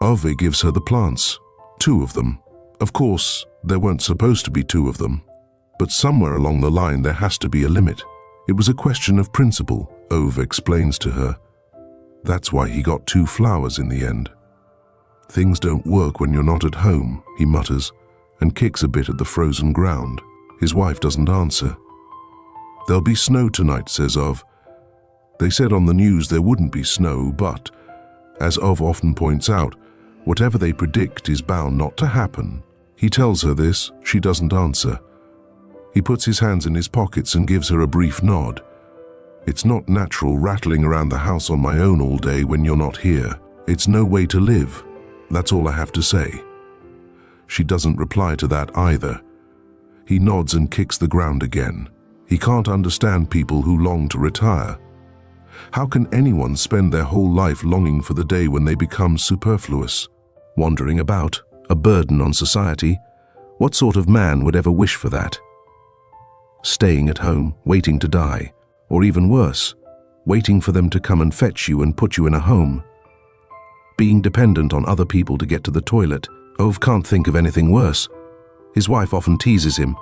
Ove gives her the plants, 2 of them. Of course, there weren't supposed to be 2 of them, but somewhere along the line there has to be a limit. It was a question of principle, Ove explains to her. That's why he got 2 flowers in the end. Things don't work when you're not at home, he mutters, and kicks a bit at the frozen ground. His wife doesn't answer. There'll be snow tonight, says Ove. They said on the news there wouldn't be snow, but, as Ove often points out, whatever they predict is bound not to happen. He tells her this, she doesn't answer. He puts his hands in his pockets and gives her a brief nod. It's not natural rattling around the house on my own all day when you're not here. It's no way to live. That's all I have to say. She doesn't reply to that either. He nods and kicks the ground again. He can't understand people who long to retire. How can anyone spend their whole life longing for the day when they become superfluous? Wandering about, a burden on society? What sort of man would ever wish for that? Staying at home, waiting to die, or even worse, waiting for them to come and fetch you and put you in a home. Being dependent on other people to get to the toilet. Ove can't think of anything worse. His wife often teases him,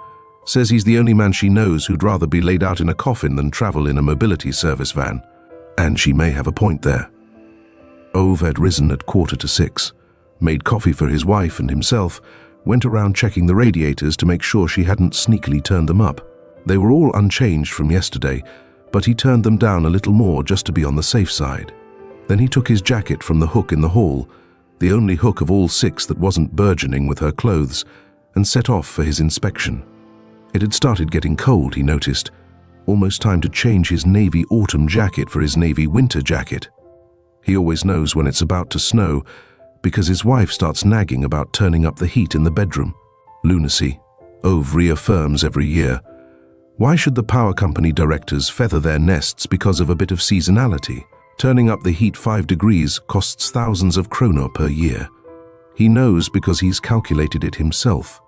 says he's the only man she knows who'd rather be laid out in a coffin than travel in a mobility service van. And she may have a point there. Ove had risen at 5:45, made coffee for his wife and himself, went around checking the radiators to make sure she hadn't sneakily turned them up. They were all unchanged from yesterday, but he turned them down a little more just to be on the safe side. Then he took his jacket from the hook in the hall, the only hook of all 6 that wasn't burgeoning with her clothes, and set off for his inspection. It had started getting cold, he noticed. Almost time to change his navy autumn jacket for his navy winter jacket. He always knows when it's about to snow, because his wife starts nagging about turning up the heat in the bedroom. Lunacy, Ove reaffirms every year. Why should the power company directors feather their nests because of a bit of seasonality? Turning up the heat 5 degrees costs thousands of kronor per year. He knows because he's calculated it himself.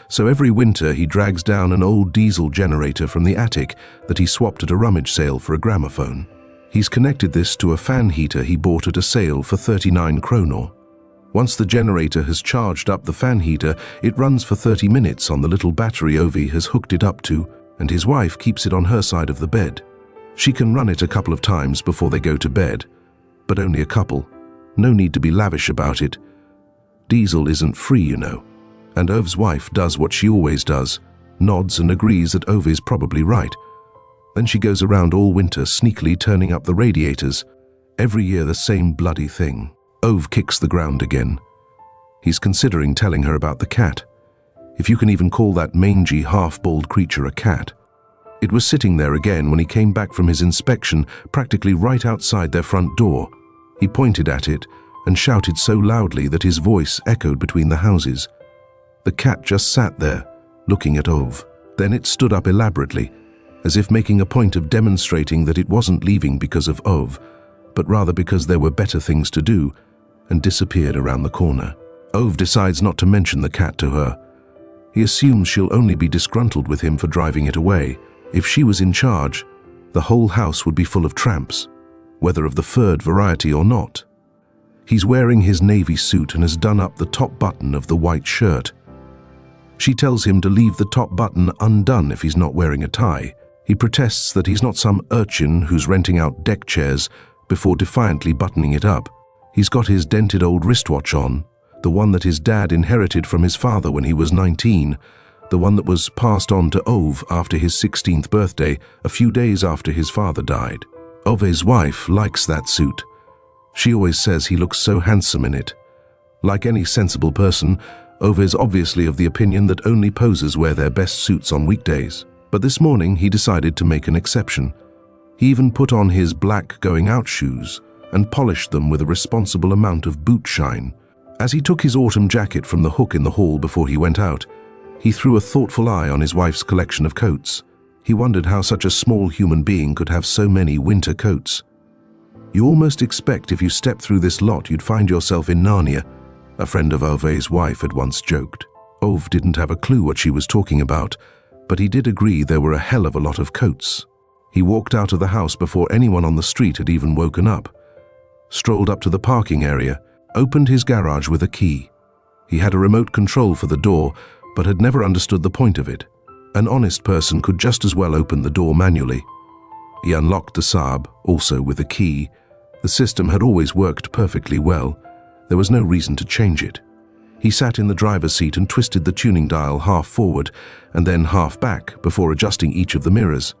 So every winter he drags down an old diesel generator from the attic that he swapped at a rummage sale for a gramophone. He's connected this to a fan heater he bought at a sale for 39 kronor. Once the generator has charged up the fan heater, it runs for 30 minutes on the little battery Ove has hooked it up to, and his wife keeps it on her side of the bed. She can run it a couple of times before they go to bed, but only a couple. No need to be lavish about it. Diesel isn't free, you know. And Ove's wife does what she always does, nods and agrees that Ove is probably right. Then she goes around all winter sneakily turning up the radiators. Every year the same bloody thing. Ove kicks the ground again. He's considering telling her about the cat. If you can even call that mangy, half-bald creature a cat. It was sitting there again when he came back from his inspection, practically right outside their front door. He pointed at it and shouted so loudly that his voice echoed between the houses. The cat just sat there, looking at Ove. Then it stood up elaborately, as if making a point of demonstrating that it wasn't leaving because of Ove, but rather because there were better things to do, and disappeared around the corner. Ove decides not to mention the cat to her. He assumes she'll only be disgruntled with him for driving it away. If she was in charge, the whole house would be full of tramps, whether of the furred variety or not. He's wearing his navy suit and has done up the top button of the white shirt. She tells him to leave the top button undone if he's not wearing a tie. He protests that he's not some urchin who's renting out deck chairs before defiantly buttoning it up. He's got his dented old wristwatch on, the one that his dad inherited from his father when he was 19, the one that was passed on to Ove after his 16th birthday, a few days after his father died. Ove's wife likes that suit. She always says he looks so handsome in it. Like any sensible person, Ove is obviously of the opinion that only posers wear their best suits on weekdays. But this morning he decided to make an exception. He even put on his black going-out shoes and polished them with a responsible amount of boot shine. As he took his autumn jacket from the hook in the hall before he went out, he threw a thoughtful eye on his wife's collection of coats. He wondered how such a small human being could have so many winter coats. You almost expect if you step through this lot you'd find yourself in Narnia, a friend of Ove's wife had once joked. Ove didn't have a clue what she was talking about, but he did agree there were a hell of a lot of coats. He walked out of the house before anyone on the street had even woken up. Strolled up to the parking area. opened his garage with a key. He had a remote control for the door, but had never understood the point of it. An honest person could just as well open the door manually. He unlocked the Saab, also with a key. The system had always worked perfectly well. There was no reason to change it. He sat in the driver's seat and twisted the tuning dial half forward and then half back before adjusting each of the mirrors,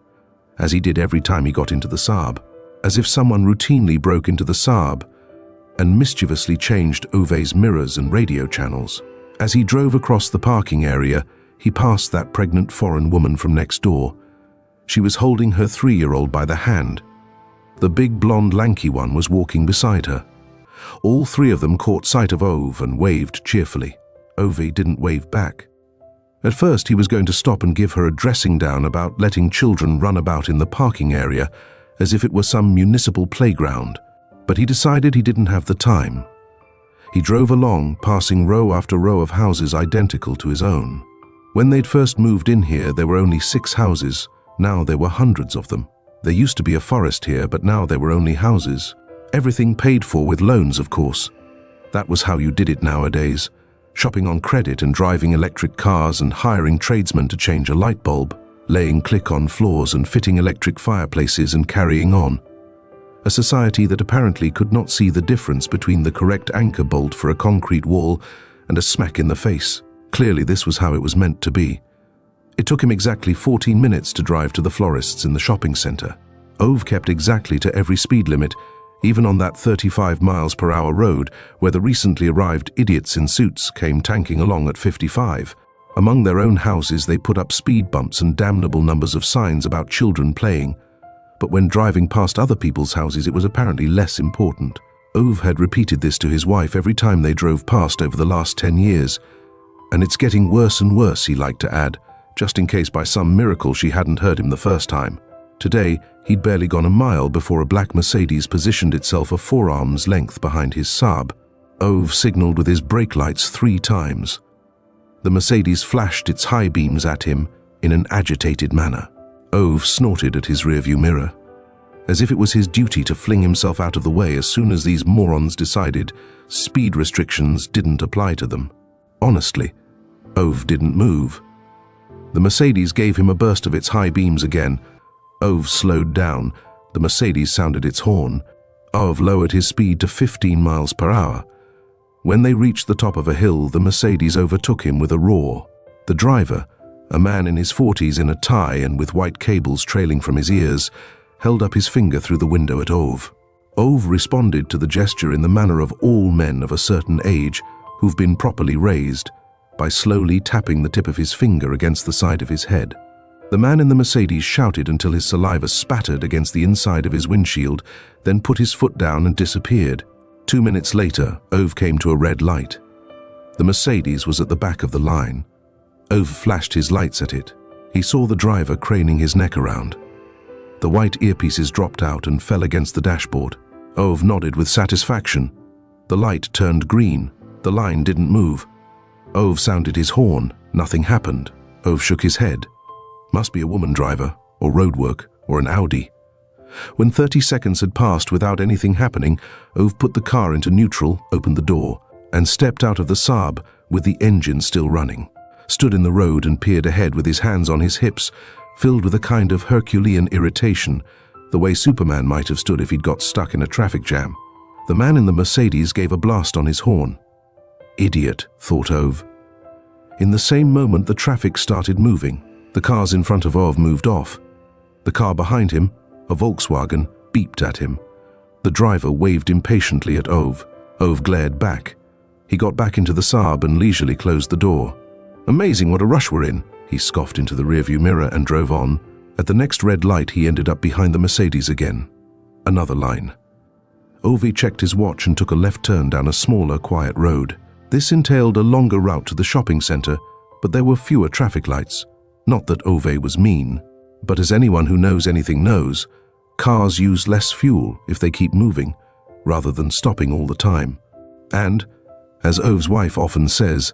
as he did every time he got into the Saab, as if someone routinely broke into the Saab and mischievously changed Ove's mirrors and radio channels. As he drove across the parking area, he passed that pregnant foreign woman from next door. She was holding her 3-year-old by the hand. The big blonde lanky one was walking beside her. All three of them caught sight of Ove and waved cheerfully. Ove didn't wave back. At first he was going to stop and give her a dressing down about letting children run about in the parking area as if it were some municipal playground, but he decided he didn't have the time. He drove along, passing row after row of houses identical to his own. When they'd first moved in here, there were only 6 houses. Now there were hundreds of them. There used to be a forest here, but now there were only houses. Everything paid for with loans, of course. That was how you did it nowadays. Shopping on credit and driving electric cars and hiring tradesmen to change a light bulb, laying click on floors and fitting electric fireplaces and carrying on. A society that apparently could not see the difference between the correct anchor bolt for a concrete wall and a smack in the face. Clearly this was how it was meant to be. It took him exactly 14 minutes to drive to the florists in the shopping center. Ove kept exactly to every speed limit, even on that 35 miles per hour road where the recently arrived idiots in suits came tanking along at 55. Among their own houses they put up speed bumps and damnable numbers of signs about children playing. But when driving past other people's houses it was apparently less important. Ove had repeated this to his wife every time they drove past over the last 10 years. And it's getting worse and worse, he liked to add, just in case by some miracle she hadn't heard him the first time. Today, he'd barely gone a mile before a black Mercedes positioned itself a forearm's length behind his Saab. Ove signaled with his brake lights 3 times. The Mercedes flashed its high beams at him in an agitated manner. Ove snorted at his rearview mirror, as if it was his duty to fling himself out of the way as soon as these morons decided speed restrictions didn't apply to them. Honestly, Ove didn't move. The Mercedes gave him a burst of its high beams again. Ove slowed down. The Mercedes sounded its horn. Ove lowered his speed to 15 miles per hour. When they reached the top of a hill, the Mercedes overtook him with a roar. The driver, a man in his 40s in a tie and with white cables trailing from his ears, held up his finger through the window at Ove. Ove responded to the gesture in the manner of all men of a certain age who've been properly raised, by slowly tapping the tip of his finger against the side of his head. The man in the Mercedes shouted until his saliva spattered against the inside of his windshield, then put his foot down and disappeared. 2 minutes later, Ove came to a red light. The Mercedes was at the back of the line. Ove flashed his lights at it. He saw the driver craning his neck around. The white earpieces dropped out and fell against the dashboard. Ove nodded with satisfaction. The light turned green. The line didn't move. Ove sounded his horn. Nothing happened. Ove shook his head. Must be a woman driver, or roadwork, or an Audi. When 30 seconds had passed without anything happening, Ove put the car into neutral, opened the door, and stepped out of the Saab with the engine still running. Stood in the road and peered ahead with his hands on his hips, filled with a kind of Herculean irritation, the way Superman might have stood if he'd got stuck in a traffic jam. The man in the Mercedes gave a blast on his horn. Idiot, thought Ove. In the same moment the traffic started moving. The cars in front of Ove moved off. The car behind him, a Volkswagen, beeped at him. The driver waved impatiently at Ove. Ove glared back. He got back into the Saab and leisurely closed the door. Amazing what a rush we're in, he scoffed into the rearview mirror and drove on. At the next red light he ended up behind the Mercedes again. Another line. Ove checked his watch and took a left turn down a smaller, quiet road. This entailed a longer route to the shopping center, but there were fewer traffic lights. Not that Ove was mean, but as anyone who knows anything knows, cars use less fuel if they keep moving, rather than stopping all the time. And, as Ove's wife often says,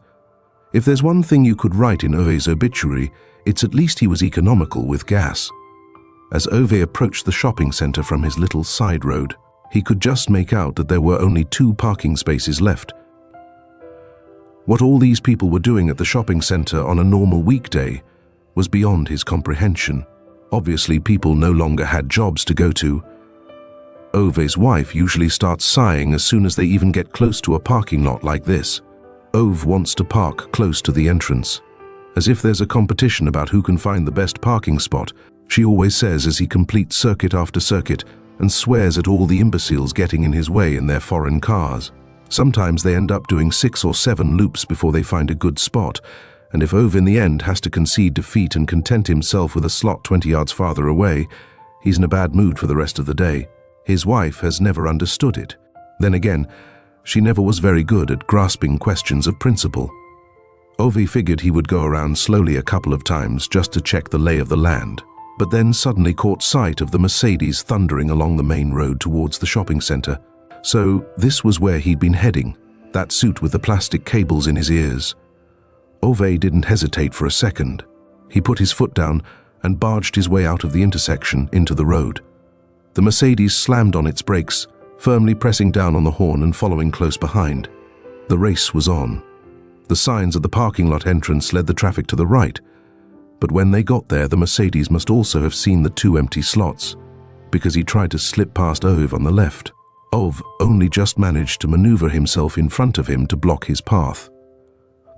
if there's one thing you could write in Ove's obituary, it's at least he was economical with gas. As Ove approached the shopping center from his little side road, He could just make out that there were only 2 parking spaces left. What all these people were doing at the shopping center on a normal weekday was beyond his comprehension. Obviously, people no longer had jobs to go to. Ove's wife usually starts sighing as soon as they even get close to a parking lot like this. Ove wants to park close to the entrance. As if there's a competition about who can find the best parking spot, she always says as he completes circuit after circuit and swears at all the imbeciles getting in his way in their foreign cars. Sometimes they end up doing 6 or 7 loops before they find a good spot, and if Ove in the end has to concede defeat and content himself with a slot 20 yards farther away, he's in a bad mood for the rest of the day. His wife has never understood it. Then again, she never was very good at grasping questions of principle. Ove figured he would go around slowly a couple of times just to check the lay of the land, but then suddenly caught sight of the Mercedes thundering along the main road towards the shopping center. So this was where he'd been heading, that suit with the plastic cables in his ears. Ove didn't hesitate for a second. He put his foot down and barged his way out of the intersection into the road. The Mercedes slammed on its brakes, firmly pressing down on the horn and following close behind. The race was on. The signs at the parking lot entrance led the traffic to the right, but when they got there, the Mercedes must also have seen the 2 empty slots, because he tried to slip past Ove on the left. Ove only just managed to maneuver himself in front of him to block his path.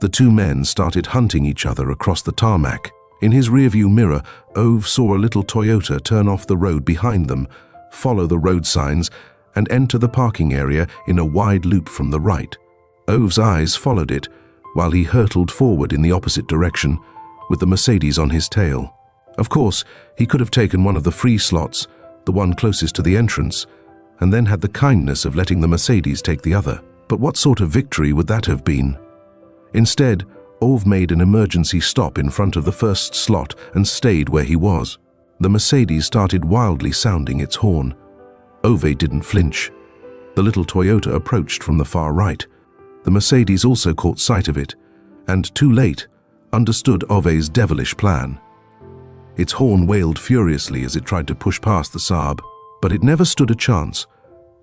The 2 men started hunting each other across the tarmac. In his rearview mirror, Ove saw a little Toyota turn off the road behind them, follow the road signs, and enter the parking area in a wide loop from the right. Ove's eyes followed it, while he hurtled forward in the opposite direction, with the Mercedes on his tail. Of course, he could have taken one of the free slots, the one closest to the entrance, and then had the kindness of letting the Mercedes take the other. But what sort of victory would that have been? Instead, Ove made an emergency stop in front of the first slot and stayed where he was. The Mercedes started wildly sounding its horn. Ove didn't flinch. The little Toyota approached from the far right. The Mercedes also caught sight of it, and too late, understood Ove's devilish plan. Its horn wailed furiously as it tried to push past the Saab, but it never stood a chance.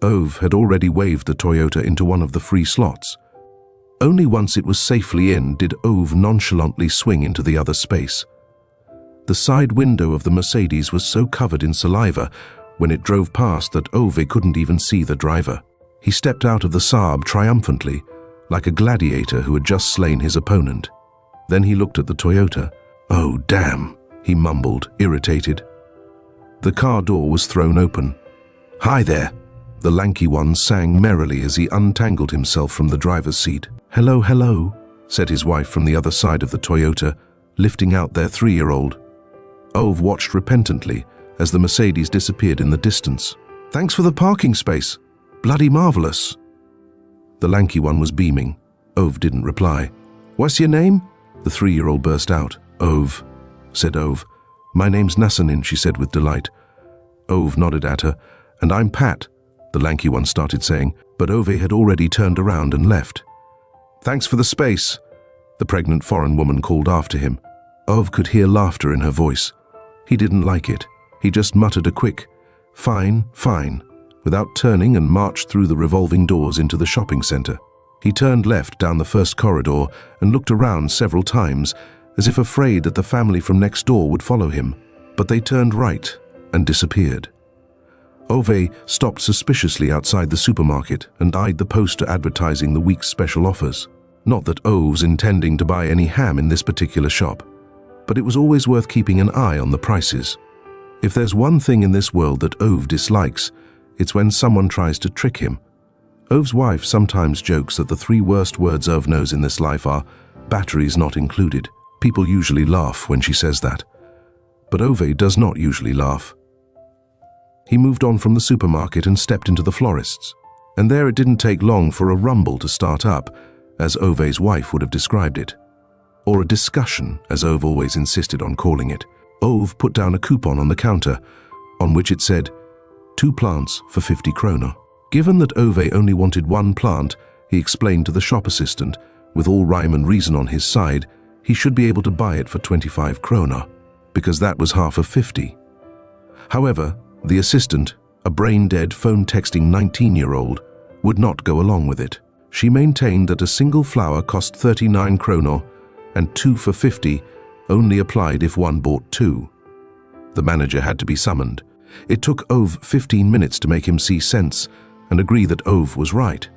Ove had already waved the Toyota into one of the free slots. Only once it was safely in did Ove nonchalantly swing into the other space. The side window of the Mercedes was so covered in saliva when it drove past that Ove couldn't even see the driver. He stepped out of the Saab triumphantly, like a gladiator who had just slain his opponent. Then he looked at the Toyota. "Oh, damn," he mumbled, irritated. The car door was thrown open. "Hi there," the lanky one sang merrily as he untangled himself from the driver's seat. "Hello, hello," said his wife from the other side of the Toyota, lifting out their 3-year-old. Ove watched repentantly as the Mercedes disappeared in the distance. "Thanks for the parking space. Bloody marvelous." The lanky one was beaming. Ove didn't reply. "What's your name?" the 3-year-old burst out. "Ove," said Ove. "My name's Nassanin," she said with delight. Ove nodded at her. "And I'm Pat," the lanky one started saying, but Ove had already turned around and left. "Thanks for the space," the pregnant foreign woman called after him. Ove could hear laughter in her voice. He didn't like it. He just muttered a quick, "Fine, fine," without turning and marched through the revolving doors into the shopping center. He turned left down the first corridor and looked around several times, as if afraid that the family from next door would follow him, but they turned right and disappeared. Ove stopped suspiciously outside the supermarket and eyed the poster advertising the week's special offers. Not that Ove's intending to buy any ham in this particular shop, but it was always worth keeping an eye on the prices. If there's one thing in this world that Ove dislikes, it's when someone tries to trick him. Ove's wife sometimes jokes that the 3 worst words Ove knows in this life are "batteries not included." People usually laugh when she says that. But Ove does not usually laugh. He moved on from the supermarket and stepped into the florist's. And there it didn't take long for a rumble to start up, as Ove's wife would have described it. Or a discussion, as Ove always insisted on calling it. Ove put down a coupon on the counter, on which it said, 2 plants for 50 Kronor. Given that Ove only wanted 1 plant, he explained to the shop assistant, with all rhyme and reason on his side, he should be able to buy it for 25 Kronor, because that was half of 50. However, the assistant, a brain-dead, phone-texting 19-year-old, would not go along with it. She maintained that a single flower cost 39 kronor, and 2 for 50 only applied if one bought 2. The manager had to be summoned. It took Ove 15 minutes to make him see sense and agree that Ove was right,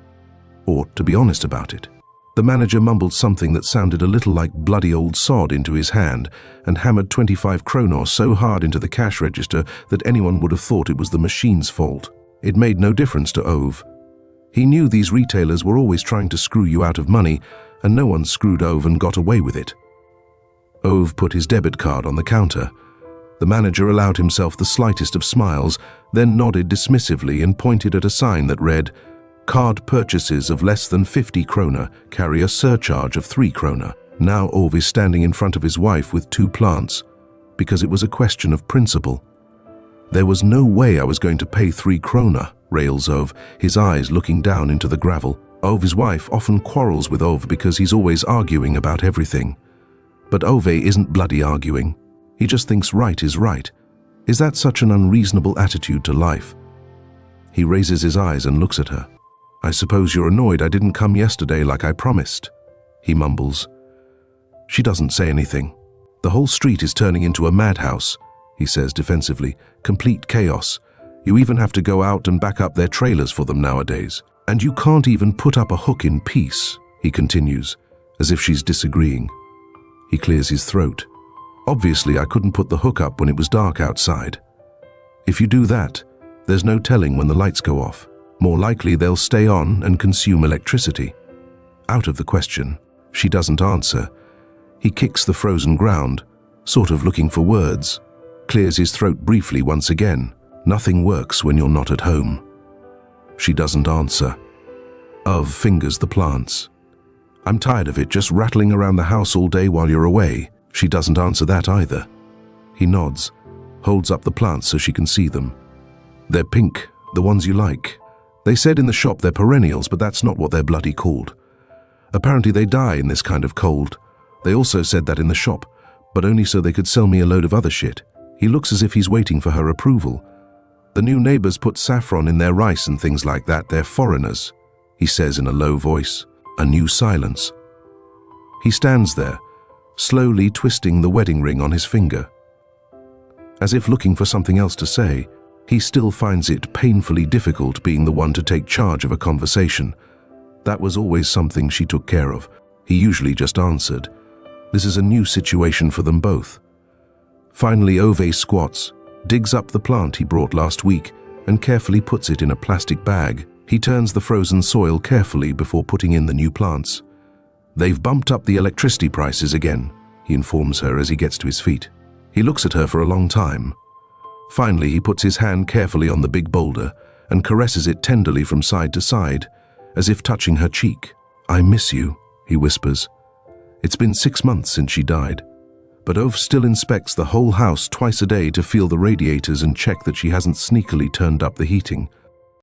or to be honest about it. The manager mumbled something that sounded a little like bloody old sod into his hand and hammered 25 kronor so hard into the cash register that anyone would have thought it was the machine's fault. It made no difference to Ove. He knew these retailers were always trying to screw you out of money, and no one screwed Ove and got away with it. Ove put his debit card on the counter. The manager allowed himself the slightest of smiles, then nodded dismissively and pointed at a sign that read, "Card purchases of less than 50 kronor carry a surcharge of 3 kronor. Now Ove is standing in front of his wife with 2 plants, because it was a question of principle. "There was no way I was going to pay 3 kronor, rails Ove, his eyes looking down into the gravel. Ove's wife often quarrels with Ove because he's always arguing about everything. But Ove isn't bloody arguing. He just thinks right is right. Is that such an unreasonable attitude to life? He raises his eyes and looks at her. "I suppose you're annoyed I didn't come yesterday like I promised," he mumbles. She doesn't say anything. "The whole street is turning into a madhouse," he says defensively. "Complete chaos. You even have to go out and back up their trailers for them nowadays. And you can't even put up a hook in peace," he continues, as if she's disagreeing. He clears his throat. "Obviously, I couldn't put the hook up when it was dark outside. If you do that, there's no telling when the lights go off. More likely they'll stay on and consume electricity." Out of the question. She doesn't answer. He kicks the frozen ground, sort of looking for words, clears his throat briefly once again. "Nothing works when you're not at home." She doesn't answer. Ove fingers the plants. "I'm tired of it just rattling around the house all day while you're away." She doesn't answer that either. He nods, holds up the plants so she can see them. "They're pink, the ones you like. They said in the shop they're perennials, but that's not what they're bloody called. Apparently they die in this kind of cold. They also said that in the shop, but only so they could sell me a load of other shit." He looks as if he's waiting for her approval. "The new neighbors put saffron in their rice and things like that. They're foreigners," he says in a low voice. A new silence. He stands there, slowly twisting the wedding ring on his finger. As if looking for something else to say, he still finds it painfully difficult being the one to take charge of a conversation. That was always something she took care of. He usually just answered. This is a new situation for them both. Finally, Ove squats, digs up the plant he brought last week, and carefully puts it in a plastic bag. He turns the frozen soil carefully before putting in the new plants. "They've bumped up the electricity prices again," he informs her as he gets to his feet. He looks at her for a long time. Finally, he puts his hand carefully on the big boulder and caresses it tenderly from side to side, as if touching her cheek. "I miss you," he whispers. It's been 6 months since she died, but Ove still inspects the whole house twice a day to feel the radiators and check that she hasn't sneakily turned up the heating.